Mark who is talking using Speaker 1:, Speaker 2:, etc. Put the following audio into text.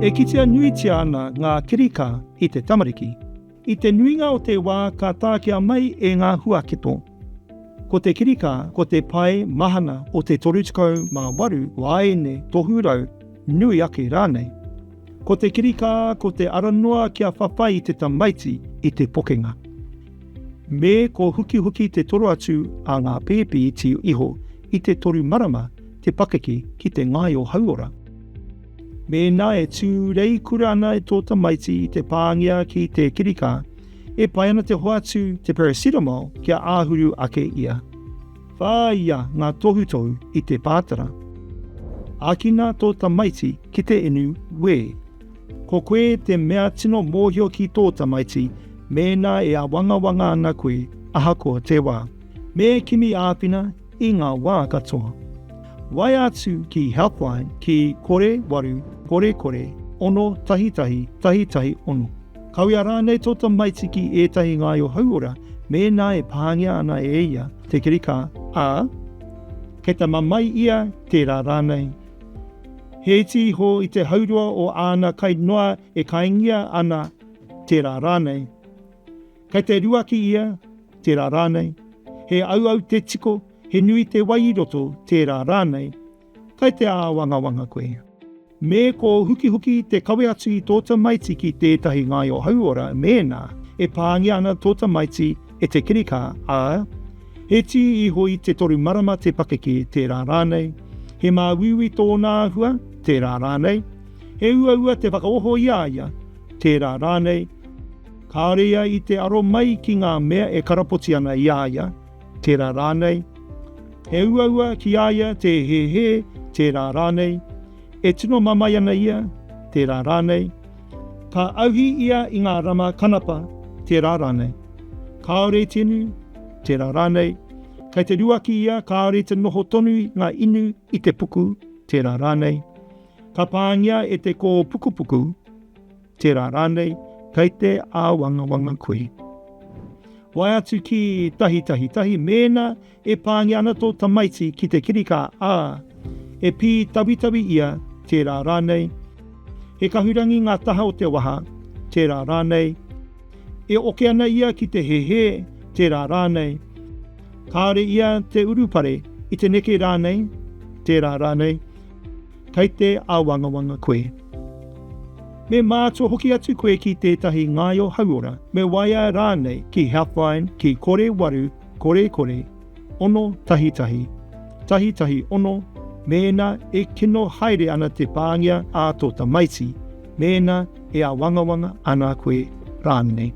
Speaker 1: E kitea nui tia ana ngā kirika I te tamariki. I te nuinga o te wā ka tākea mai e ngā huaketo. Ko te kirika, ko te pai mahana o te 38 waene tohurau nui ake rānei. Ko te kirika, ko te aranoa kia whawhai I te tamaiti I te pokenga. Me ko huki te toro atu a ngā pēpi I te iho I te toru marama te pakeke ki te ngai o hauora. Me nā e tū rei kura ana e tō tamaiti I te pāngia ki te kirika, e pai ana te hoatu te paracetamol kia āhuru ake ia. Whāia ngā tohutohu I te pātara. Akina tō tamaiti ki te inu we. Ko koe te mea tino mōhio ki tō tamaiti, mēnā e a wanga ana koe ahakoa te wā. Me kimi āpina I ngā wā katoa. Wai atu ki Helpline ki kore waru, kore, ono tahi ono. Kawea rānei tō tamaiti ki ētahi ngā o hauora, mēnā e pāngia ana e ia te kirika ā, kei ta mamai ia tērā rānei. He iti ho I te haurua o āna kai noa e kaingia ana tērā rānei. Kei te ruaki ia tērā rānei. He au te tiko, he nui te wai roto tērā rānei. Kai te āwanga koe. Me ko huki te kawe atu I tō tamaiti ki tētahi ngai o hauora, mēnā e pāngia ana tō tamaiti e te kirika ā. He ti iho I te toru marama te pakeke tērā rānei. He māwiwi tōnā hua tērā rānei. He ua te whakaoho ia tērā rānei. Kārea I te aro mai ki ngā mea e karapoti ana ia tērā rānei. He ua ki aia te he tērā rānei. E tino mamai ana ia tērā rānei. Ka auhi ia I ngā rama kanapa tērā rānei. Kāore tenu tērā rānei. Kei te ruaki ia kāore te noho tonu ngā inu I te puku tērā rānei. Ka pāngia e te ko puku tērā rānei. Kei te āwanga koe. Wai atu ki tahi, mēnā e pāngia ana tō tamaiti ki te kirika ā, e pī tawi ia tērā rānei. He kahurangi ngā taha o te waha tērā rānei. E oke ana ia ki te he tērā rānei. Kāre ia te urupare I te neke rānei tērā rānei. Kei te āwanga koe. Me mātua hoki atu koe ki tētahi ngai o hauora, me waia rānei ki Helpline ki kore waru, kore, ono tahi ono, mēnā e kino haere ana te pāngia a tō tamaiti, mēnā e a wanga ana koe rānei.